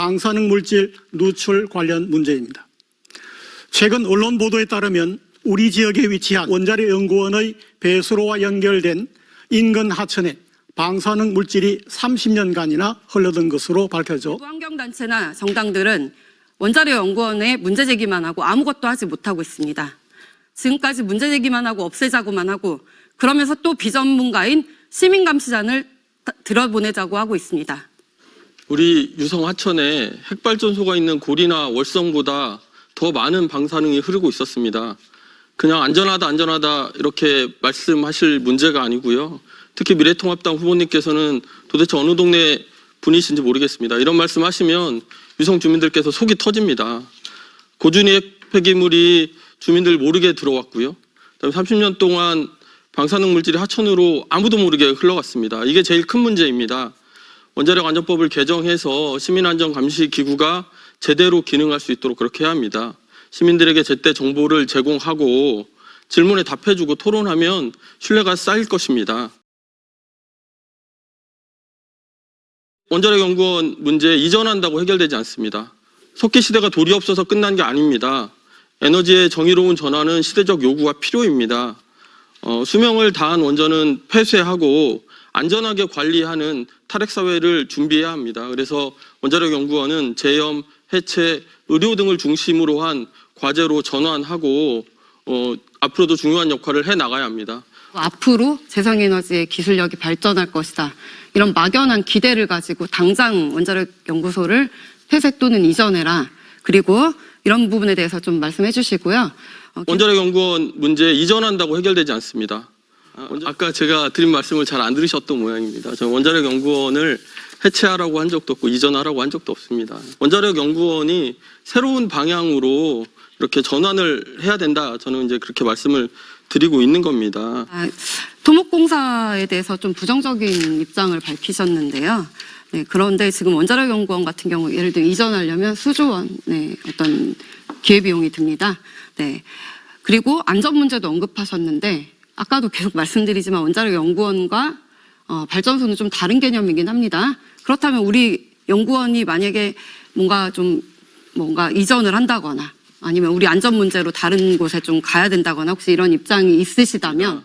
방사능 물질 누출 관련 문제입니다. 최근 언론 보도에 따르면 우리 지역에 위치한 원자력 연구원의 배수로와 연결된 인근 하천에 방사능 물질이 30년간이나 흘러든 것으로 밝혀져 환경단체나 정당들은 원자력 연구원에 문제 제기만 하고 아무것도 하지 못하고 있습니다. 지금까지 문제 제기만 하고 없애자고만 하고 그러면서 또 비전문가인 시민감시단을 들여보내자고 하고 있습니다. 우리 유성 하천에 핵발전소가 있는 고리나 월성보다 더 많은 방사능이 흐르고 있었습니다. 그냥 안전하다 이렇게 말씀하실 문제가 아니고요. 특히 미래통합당 후보님께서는 도대체 어느 동네 분이신지 모르겠습니다. 이런 말씀하시면 유성 주민들께서 속이 터집니다. 고준위 핵 폐기물이 주민들 모르게 들어왔고요. 그다음에 30년 동안 방사능 물질이 하천으로 아무도 모르게 흘러갔습니다. 이게 제일 큰 문제입니다. 원자력 안전법을 개정해서 시민안전감시기구가 제대로 기능할 수 있도록 그렇게 해야 합니다. 시민들에게 제때 정보를 제공하고 질문에 답해주고 토론하면 신뢰가 쌓일 것입니다. 원자력 연구원 문제 이전한다고 해결되지 않습니다. 석기 시대가 도리 없어서 끝난 게 아닙니다. 에너지의 정의로운 전환은 시대적 요구가 필요입니다. 수명을 다한 원전은 폐쇄하고 안전하게 관리하는 탈핵사회를 준비해야 합니다. 그래서 원자력 연구원은 재염, 해체, 의료 등을 중심으로 한 과제로 전환하고 앞으로도 중요한 역할을 해나가야 합니다. 앞으로 재생에너지의 기술력이 발전할 것이다. 이런 막연한 기대를 가지고 당장 원자력 연구소를 폐쇄 또는 이전해라. 그리고 이런 부분에 대해서 좀 말씀해 주시고요. 원자력 연구원 문제 이전한다고 해결되지 않습니다. 아까 제가 드린 말씀을 잘 안 들으셨던 모양입니다. 저는 원자력 연구원을 해체하라고 한 적도 없고 이전하라고 한 적도 없습니다. 원자력 연구원이 새로운 방향으로 이렇게 전환을 해야 된다. 저는 이제 그렇게 말씀을 드리고 있는 겁니다. 토목공사에 대해서 좀 부정적인 입장을 밝히셨는데요. 네, 그런데 지금 원자력 연구원 같은 경우 예를 들어 이전하려면 수조 원의 어떤 기회비용이 듭니다. 네. 그리고 안전 문제도 언급하셨는데 아까도 계속 말씀드리지만 원자력 연구원과 발전소는 좀 다른 개념이긴 합니다. 그렇다면 우리 연구원이 만약에 뭔가 이전을 한다거나 아니면 우리 안전 문제로 다른 곳에 좀 가야 된다거나 혹시 이런 입장이 있으시다면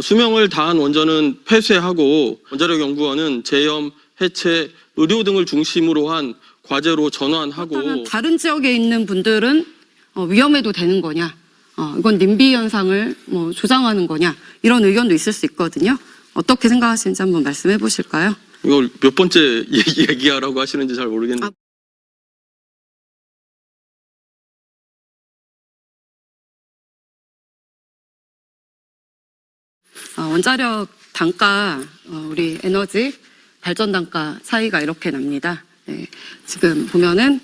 수명을 다한 원전은 폐쇄하고 원자력 연구원은 재염, 해체, 의료 등을 중심으로 한 과제로 전환하고 그렇다면 다른 지역에 있는 분들은 위험해도 되는 거냐? 이건 님비 현상을 조장하는 거냐? 이런 의견도 있을 수 있거든요. 어떻게 생각하시는지 한번 말씀해 보실까요? 이걸 몇 번째 얘기하라고 하시는지 잘 모르겠는데. 원자력 단가, 우리 에너지 발전 단가 차이가 이렇게 납니다. 네, 지금 보면은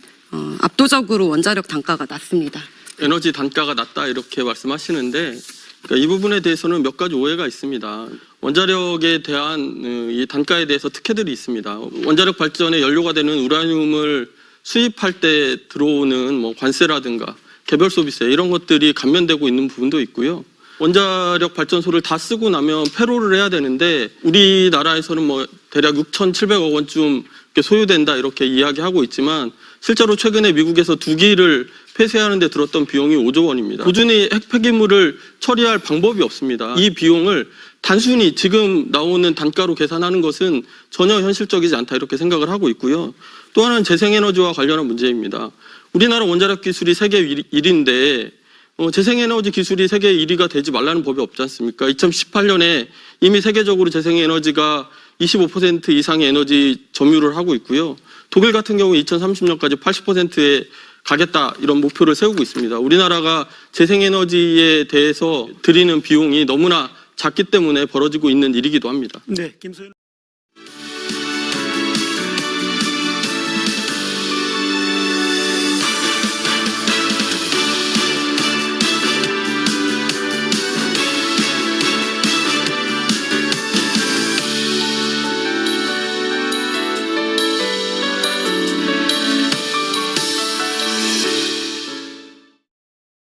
압도적으로 원자력 단가가 낮습니다. 에너지 단가가 낮다 이렇게 말씀하시는데 그러니까 이 부분에 대해서는 몇 가지 오해가 있습니다. 원자력에 대한 이 단가에 대해서 특혜들이 있습니다. 원자력 발전에 연료가 되는 우라늄을 수입할 때 들어오는 관세라든가 개별 소비세 이런 것들이 감면되고 있는 부분도 있고요. 원자력 발전소를 다 쓰고 나면 폐로를 해야 되는데 우리나라에서는 대략 6,700억 원쯤 소요된다 이렇게 이야기하고 있지만 실제로 최근에 미국에서 2기를 폐쇄하는 데 들었던 비용이 5조 원입니다. 꾸준히 핵 폐기물을 처리할 방법이 없습니다. 이 비용을 단순히 지금 나오는 단가로 계산하는 것은 전혀 현실적이지 않다 이렇게 생각을 하고 있고요. 또 하나는 재생에너지와 관련한 문제입니다. 우리나라 원자력 기술이 세계 1위인데 재생에너지 기술이 세계 1위가 되지 말라는 법이 없지 않습니까? 2018년에 이미 세계적으로 재생에너지가 25% 이상의 에너지 점유를 하고 있고요. 독일 같은 경우 2030년까지 80%에 가겠다 이런 목표를 세우고 있습니다. 우리나라가 재생에너지에 대해서 들이는 비용이 너무나 작기 때문에 벌어지고 있는 일이기도 합니다. 네, 김소연